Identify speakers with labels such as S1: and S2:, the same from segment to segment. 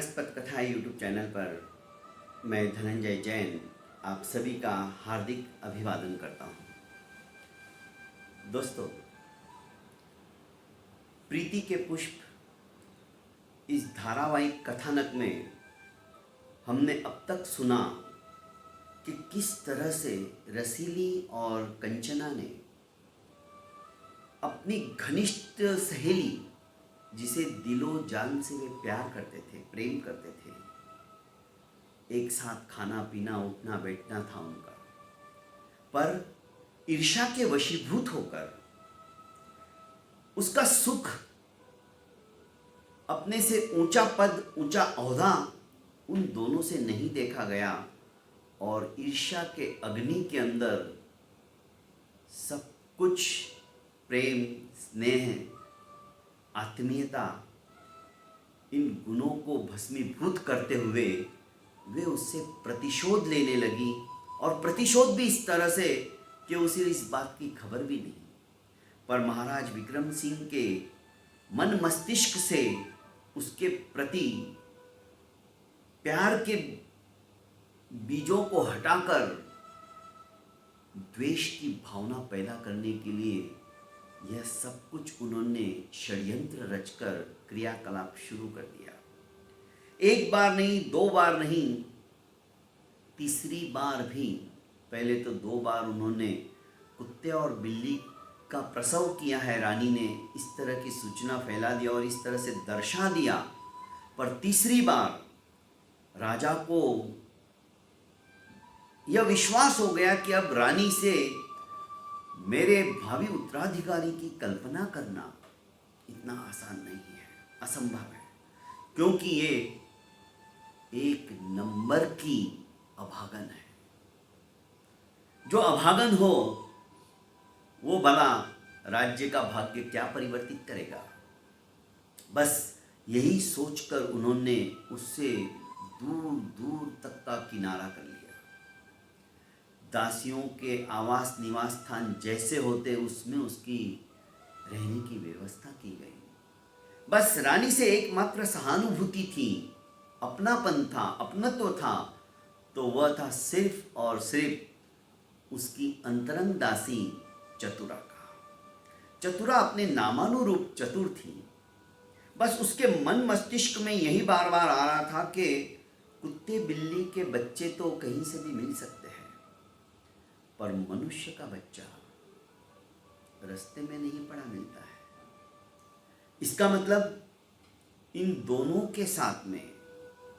S1: हास्यास्पद कथा YouTube channel पर मैं धनंजय जैन आप सभी का हार्दिक अभिवादन करता हूँ। दोस्तों, प्रीति के पुष्प इस धारावाहिक कथानक में हमने अब तक सुना कि किस तरह से रसीली और कंचना ने अपनी घनिष्ठ सहेली, जिसे दिलो जान से वे प्यार करते थे, प्रेम करते थे, एक साथ खाना पीना उठना बैठना था उनका, पर ईर्ष्या के वशीभूत होकर उसका सुख, अपने से ऊंचा पद ऊंचा ओहदा उन दोनों से नहीं देखा गया और ईर्ष्या के अग्नि के अंदर सब कुछ प्रेम, स्नेह, आत्मीयता, इन गुणों को भस्मीभूत करते हुए वे उससे प्रतिशोध लेने लगी। और प्रतिशोध भी इस तरह से कि उसे इस बात की खबर भी नहीं, पर महाराज विक्रम सिंह के मन मस्तिष्क से उसके प्रति प्यार के बीजों को हटाकर द्वेष की भावना पैदा करने के लिए यह सब कुछ उन्होंने षड्यंत्र रचकर क्रियाकलाप शुरू कर दिया। एक बार नहीं, दो बार नहीं, तीसरी बार भी। पहले तो 2 बार उन्होंने कुत्ते और बिल्ली का प्रसव किया है। रानी ने इस तरह की सूचना फैला दिया और इस तरह से दर्शा दिया, पर तीसरी बार राजा को यह विश्वास हो गया कि अब रानी से मेरे भावी उत्तराधिकारी की कल्पना करना इतना आसान नहीं है, असंभव है, क्योंकि ये एक नंबर की अभागन है। जो अभागन हो वो भला राज्य का भाग्य क्या परिवर्तित करेगा। बस यही सोचकर उन्होंने उससे दूर दूर तक का किनारा कर लिया। दासियों के आवास निवास स्थान जैसे होते उसमें उसकी रहने की व्यवस्था की गई। बस रानी से एकमात्र सहानुभूति थी, अपनापन था, अपनत्व था, तो वह था सिर्फ और सिर्फ उसकी अंतरंग दासी चतुरा का। चतुरा अपने नामानुरूप चतुर थी। बस उसके मन मस्तिष्क में यही बार बार आ रहा था कि कुत्ते बिल्ली के बच्चे तो कहीं से भी मिल सकते हैं, पर मनुष्य का बच्चा रास्ते में नहीं पड़ा मिलता है। इसका मतलब इन दोनों के साथ में,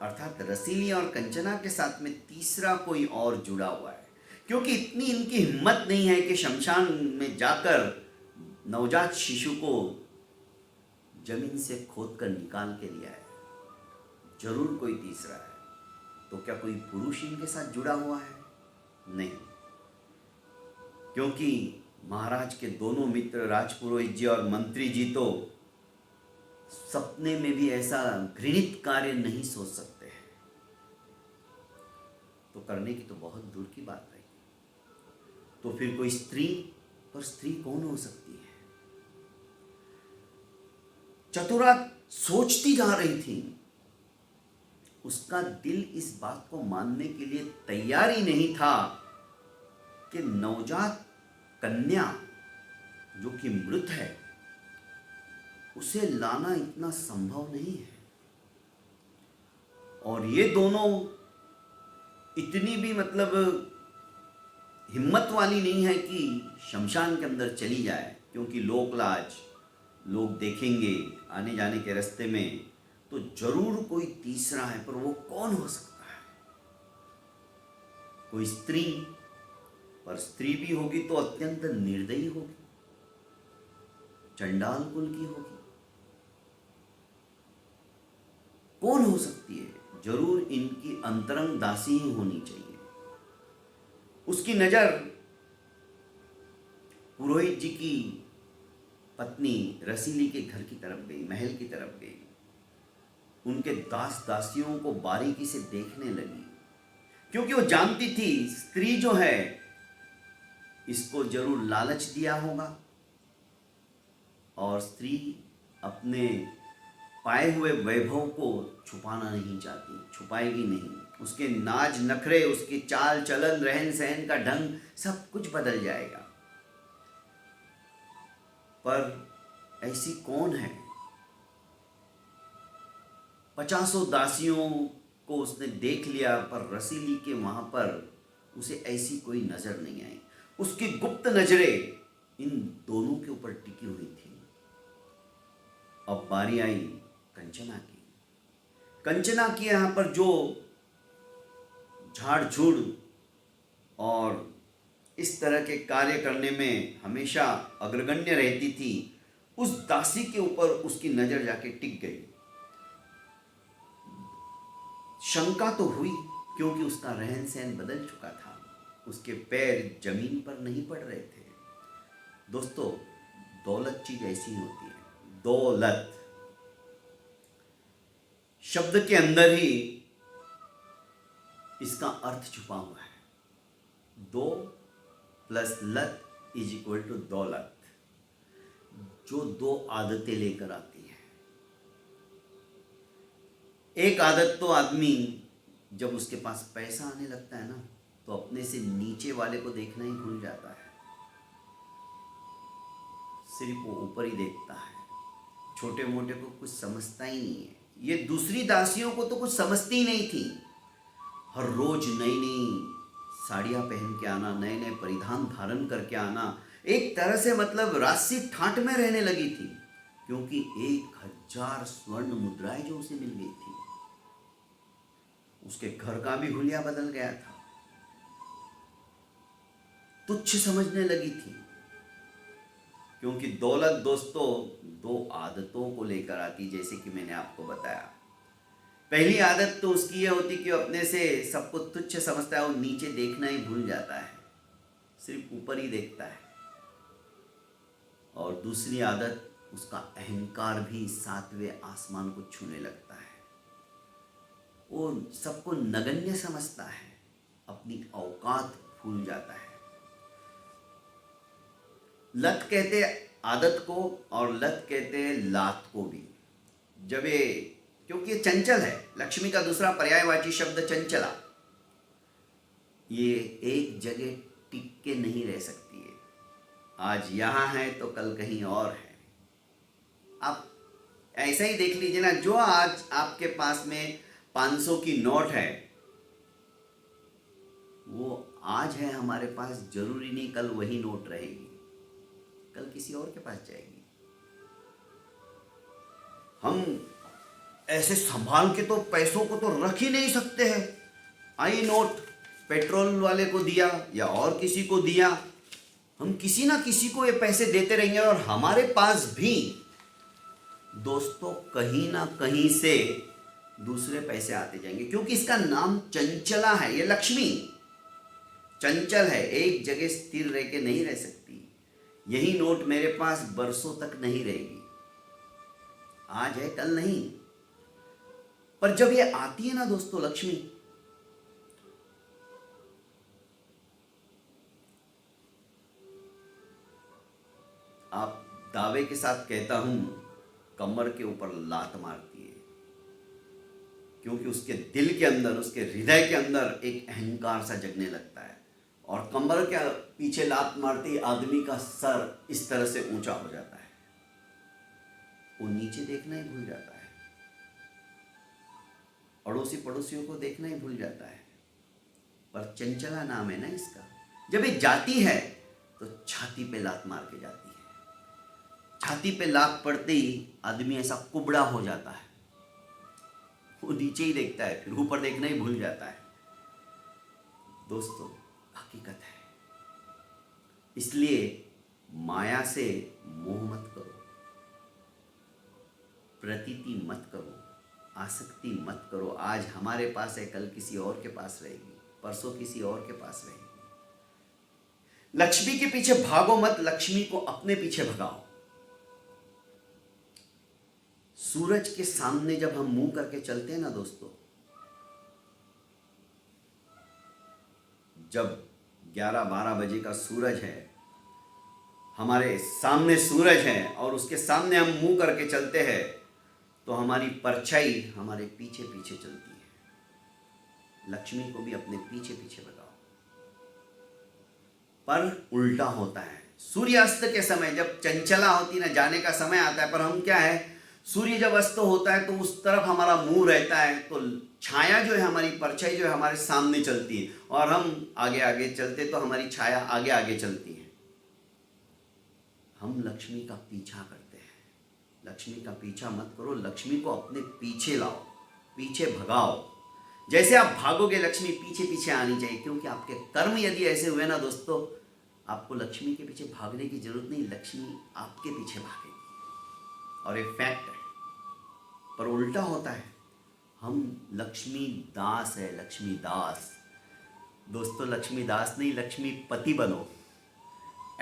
S1: अर्थात रसीली और कंचना के साथ में तीसरा कोई और जुड़ा हुआ है, क्योंकि इतनी इनकी हिम्मत नहीं है कि शमशान में जाकर नवजात शिशु को जमीन से खोद कर निकाल के लिया है। जरूर कोई तीसरा है। तो क्या कोई पुरुष इनके साथ जुड़ा हुआ है? नहीं, क्योंकि महाराज के दोनों मित्र राजपुरोहित जी और मंत्री जी तो सपने में भी ऐसा घृणित कार्य नहीं सोच सकते हैं, तो करने की तो बहुत दूर की बात रही। तो फिर कोई स्त्री, पर स्त्री कौन हो सकती है? चतुरा सोचती जा रही थी। उसका दिल इस बात को मानने के लिए तैयार ही नहीं था कि नवजात कन्या जो कि मृत है उसे लाना इतना संभव नहीं है। और ये दोनों इतनी भी हिम्मत वाली नहीं है कि शमशान के अंदर चली जाए, क्योंकि लोकलाज, लोग देखेंगे आने जाने के रास्ते में, तो जरूर कोई तीसरा है, पर वो कौन हो सकता है? कोई स्त्री, पर स्त्री भी होगी तो अत्यंत निर्दयी होगी, चंडाल कुल की होगी। कौन हो सकती है? जरूर इनकी अंतरंग दासी ही होनी चाहिए। उसकी नजर पुरोहित जी की पत्नी रसीली के घर की तरफ गई, महल की तरफ गई। उनके दास दासियों को बारीकी से देखने लगी, क्योंकि वो जानती थी स्त्री जो है इसको जरूर लालच दिया होगा और स्त्री अपने पाए हुए वैभव को छुपाना नहीं चाहती, छुपाएगी नहीं। उसके नाज नखरे, उसकी चाल चलन, रहन सहन का ढंग सब कुछ बदल जाएगा। पर ऐसी कौन है? 50 दासियों को उसने देख लिया, पर रसीली के वहां पर उसे ऐसी कोई नजर नहीं आई। उसकी गुप्त नजरें इन दोनों के ऊपर टिकी हुई थी। अब बारी आई कंचना की। कंचना की यहां पर जो झाड़ झूड़ और इस तरह के कार्य करने में हमेशा अग्रगण्य रहती थी, उस दासी के ऊपर उसकी नजर जाके टिक गई। शंका तो हुई, क्योंकि उसका रहन सहन बदल चुका था, उसके पैर जमीन पर नहीं पड़ रहे थे। दोस्तों, दौलत चीज ऐसी होती है। दौलत शब्द के अंदर ही इसका अर्थ छुपा हुआ है। दो प्लस लत इज इक्वल टू दौलत, जो दो आदतें लेकर आती है। एक आदत तो आदमी जब उसके पास पैसा आने लगता है ना, तो अपने से नीचे वाले को देखना ही भूल जाता है, सिर्फ वो ऊपर ही देखता है, छोटे मोटे को कुछ समझता ही नहीं है। ये दूसरी दासियों को तो कुछ समझती ही नहीं थी। हर रोज नई नई साड़ियां पहन के आना, नए नए परिधान धारण करके आना, एक तरह से मतलब राशि ठाट में रहने लगी थी, क्योंकि 1000 स्वर्ण मुद्राएं जो उसे मिल गई थी। उसके घर का भी हुलिया बदल गया था, तुच्छ समझने लगी थी। क्योंकि दौलत दोस्तों दो आदतों को लेकर आती, जैसे कि मैंने आपको बताया। पहली आदत तो उसकी यह होती कि अपने से सबको तुच्छ समझता है, वो नीचे देखना ही भूल जाता है, सिर्फ ऊपर ही देखता है। और दूसरी आदत, उसका अहंकार भी 7वें आसमान को छूने लगता है। वो सबको नगण्य समझता है, अपनी औकात भूल जाता है। लत कहते आदत को, और लत कहते हैं लात को भी। जब ये, क्योंकि ये चंचल है, लक्ष्मी का दूसरा पर्यायवाची शब्द चंचला, ये एक जगह टिक के नहीं रह सकती है। आज यहां है तो कल कहीं और है। आप ऐसा ही देख लीजिए ना, जो आज आपके पास में 500 की नोट है, वो आज है हमारे पास, जरूरी नहीं कल वही नोट रहेगी, कल किसी और के पास जाएगी। हम ऐसे संभाल के तो पैसों को तो रख ही नहीं सकते हैं। आई नोट, पेट्रोल वाले को दिया या और किसी को दिया, हम किसी ना किसी को ये पैसे देते रहेंगे, और हमारे पास भी दोस्तों कहीं ना कहीं से दूसरे पैसे आते जाएंगे, क्योंकि इसका नाम चंचला है। ये लक्ष्मी चंचल है, एक जगह स्थिर रह के नहीं रह सकती। यही नोट मेरे पास बरसों तक नहीं रहेगी, आज है कल नहीं। पर जब ये आती है ना दोस्तों लक्ष्मी, आप दावे के साथ कहता हूं, कमर के ऊपर लात मारती है, क्योंकि उसके दिल के अंदर, उसके हृदय के अंदर एक अहंकार सा जगने लगता है, और कमर के पीछे लात मारती आदमी का सर इस तरह से ऊंचा हो जाता है, वो नीचे देखना ही भूल जाता है, अड़ोसी पड़ोसियों को देखना ही भूल जाता है। पर चंचला नाम है ना इसका। जब ये जाती है तो छाती पे लात मार के जाती है। छाती पे लात पड़ते ही आदमी ऐसा कुबड़ा हो जाता है, वो नीचे ही देखता है, फिर ऊपर देखना ही भूल जाता है। दोस्तों हकीकत है। इसलिए माया से मोह मत करो, प्रतीति मत करो, आसक्ति मत करो। आज हमारे पास है, कल किसी और के पास रहेगी, परसों किसी और के पास रहेगी। लक्ष्मी के पीछे भागो मत, लक्ष्मी को अपने पीछे भगाओ। सूरज के सामने जब हम मुंह करके चलते हैं ना दोस्तों, जब 11-12 बजे का सूरज है, हमारे सामने सूरज है और उसके सामने हम मुंह करके चलते हैं, तो हमारी परछाई हमारे पीछे पीछे चलती है। लक्ष्मी को भी अपने पीछे पीछे लगाओ। पर उल्टा होता है। सूर्यास्त के समय जब चंचला होती ना, जाने का समय आता है, पर हम क्या है, सूर्य जब अस्त होता है तो उस तरफ हमारा मुंह रहता है, तो छाया जो है, हमारी परछाई जो है हमारे सामने चलती है, और हम आगे आगे चलते तो हमारी छाया आगे आगे चलती है। हम लक्ष्मी का पीछा करते हैं। लक्ष्मी का पीछा मत करो, लक्ष्मी को अपने पीछे लाओ, पीछे भगाओ। जैसे आप भागोगे लक्ष्मी पीछे पीछे आनी चाहिए, क्योंकि आपके कर्म यदि ऐसे हुए ना दोस्तों, आपको लक्ष्मी के पीछे भागने की जरूरत नहीं, लक्ष्मी आपके पीछे भागेगी, और ये फैक्ट है। पर उल्टा होता है, हम लक्ष्मी दास है, लक्ष्मी दास। दोस्तों लक्ष्मी दास नहीं, लक्ष्मी पति बनो,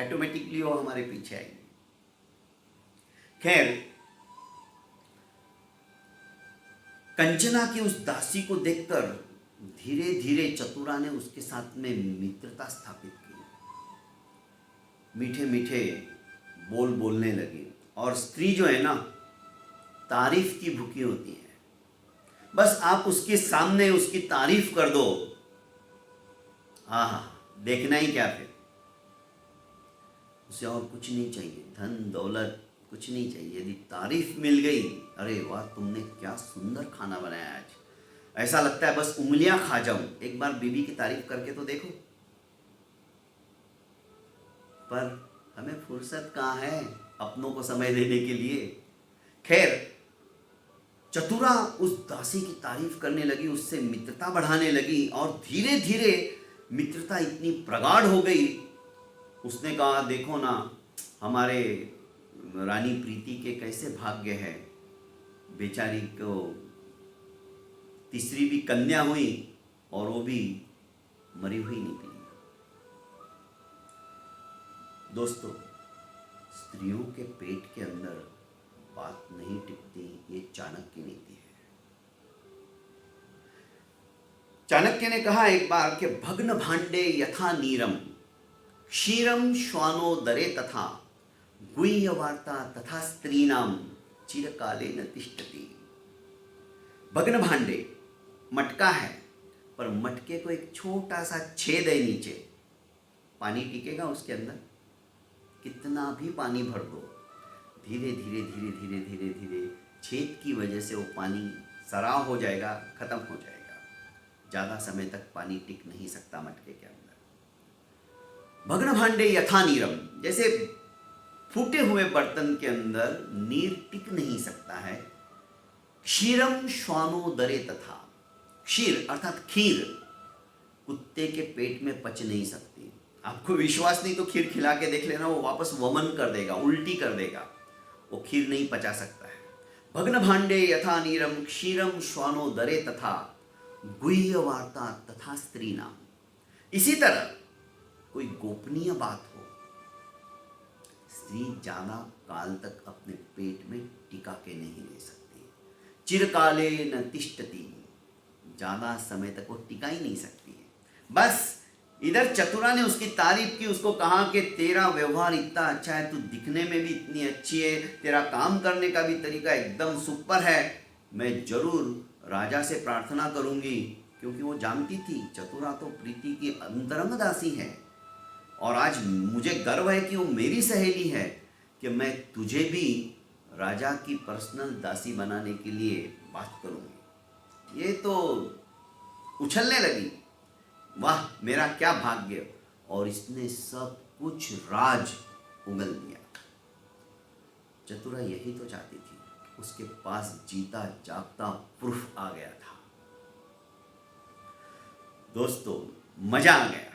S1: ऑटोमेटिकली वो हमारे पीछे आएंगे। खैर, कंचना की उस दासी को देखकर धीरे धीरे चतुरा ने उसके साथ में मित्रता स्थापित की। मीठे मीठे बोल बोलने लगी, और स्त्री जो है ना, तारीफ की भूखी होती है। बस आप उसके सामने उसकी तारीफ कर दो, हाँ, देखना ही क्या फिर। उसे और कुछ नहीं चाहिए, धन दौलत कुछ नहीं चाहिए। यदि तारीफ मिल गई, अरे वाह तुमने क्या सुंदर खाना बनाया आज, ऐसा लगता है बस उंगलियां खा जाऊं। एक बार बीवी की तारीफ करके तो देखो। पर हमें फुर्सत कहाँ है अपनों को समय देने के लिए। खैर, चतुरा उस दासी की तारीफ करने लगी, उससे मित्रता बढ़ाने लगी, और धीरे धीरे मित्रता इतनी प्रगाढ़ हो गई। उसने कहा, देखो ना हमारे रानी प्रीति के कैसे भाग्य है, बेचारी को तीसरी भी कन्या हुई, और वो भी मरी हुई निकली। दोस्तों, स्त्रियों के पेट के अंदर बात नहीं टिकती, ये चाणक्य नीति है। चाणक्य ने कहा एक बार कि भग्न भांडे यथा नीरम, क्षीरम श्वानो दरे तथा, गुह्य वार्ता तथा स्त्रीनाम चिरकाले न तिष्ठति। भग्न भांडे, मटका है, पर मटके को एक छोटा सा छेद है नीचे, पानी टिकेगा उसके अंदर? कितना भी पानी भर दो, धीरे धीरे धीरे धीरे धीरे धीरे छेद की वजह से वो पानी सराव हो जाएगा, खत्म हो जाएगा। ज़्यादा समय तक पानी टिक नहीं सकता मटके के अंदर। भग्न भांडे यथा नीरम, जैसे फूटे हुए बर्तन के अंदर नीर टिक नहीं सकता है। क्षीरम श्वानो दरे तथा, क्षीर अर्थात खीर कुत्ते के पेट में पच नहीं सकती। आपको विश्वास नहीं तो खीर खिला के देख लेना, वो वापस वमन कर देगा, उल्टी कर देगा, वो खीर नहीं पचा सकता है। भग्न भांडे यथा नीरम, क्षीरम श्वानो दरे तथा, गुह्य वार्ता तथा स्त्री नाम। इसी तरह कोई गोपनीय बात हो, स्त्री ज्यादा काल तक अपने पेट में टिका के नहीं रह सकती। चिरकाले न तिष्ठति, ज्यादा समय तक वो टिका ही नहीं सकती है। बस इधर चतुरा ने उसकी तारीफ की, उसको कहा कि तेरा व्यवहार इतना अच्छा है, तू दिखने में भी इतनी अच्छी है, तेरा काम करने का भी तरीका एकदम सुपर है, मैं जरूर राजा से प्रार्थना करूंगी। क्योंकि वो जानती थी चतुरा तो प्रीति की अंतरंग दासी है, और आज मुझे गर्व है कि वो मेरी सहेली है, कि मैं तुझे भी राजा की पर्सनल दासी बनाने के लिए बात करूंगी। ये तो उछलने लगी, वाह मेरा क्या भाग्य, और इसने सब कुछ राज उगल दिया। चतुरा यही तो चाहती थी, उसके पास जीता जागता प्रूफ आ गया था। दोस्तों, मजा आ गया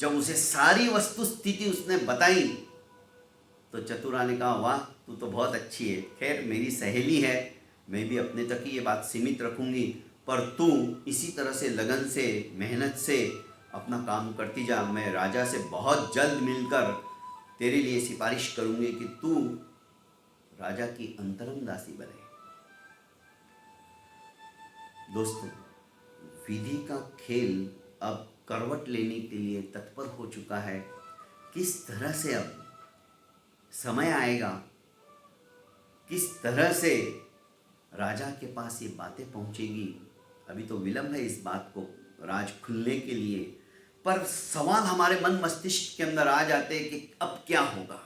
S1: जब उसे सारी वस्तु स्थिति उसने बताई, तो चतुरा ने कहा, वाह तू तो बहुत अच्छी है, खैर मेरी सहेली है, मैं भी अपने तक ही ये बात सीमित रखूंगी, पर तू इसी तरह से लगन से मेहनत से अपना काम करती जा। मैं राजा से बहुत जल्द मिलकर तेरे लिए सिफारिश करूंगी कि तू राजा की अंतरंग दासी बने। दोस्तों, विधि का खेल अब करवट लेने के लिए तत्पर हो चुका है। किस तरह से अब समय आएगा, किस तरह से राजा के पास ये बातें पहुंचेगी। अभी तो विलंब है इस बात को राज खुलने के लिए, पर सवाल हमारे मन मस्तिष्क के अंदर आ जाते हैं कि अब क्या होगा।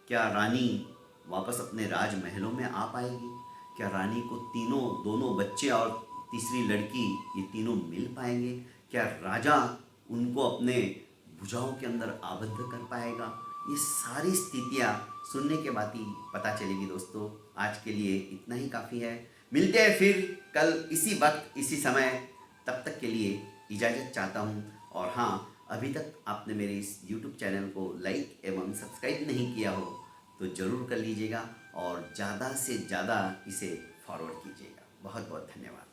S1: क्या रानी वापस अपने राजमहलों में आ पाएगी? क्या रानी को तीनों, दोनों बच्चे और तीसरी लड़की, ये तीनों मिल पाएंगे? क्या राजा उनको अपने भुजाओं के अंदर आबद्ध कर पाएगा? ये सारी स्थितियाँ सुनने के बाद ही पता चलेगी दोस्तों। आज के लिए इतना ही काफ़ी है। मिलते हैं फिर कल इसी वक्त इसी समय। तब तक के लिए इजाज़त चाहता हूँ। और हाँ, अभी तक आपने मेरे इस YouTube चैनल को लाइक एवं सब्सक्राइब नहीं किया हो तो ज़रूर कर लीजिएगा और ज़्यादा से ज़्यादा इसे फॉरवर्ड कीजिएगा। बहुत बहुत धन्यवाद।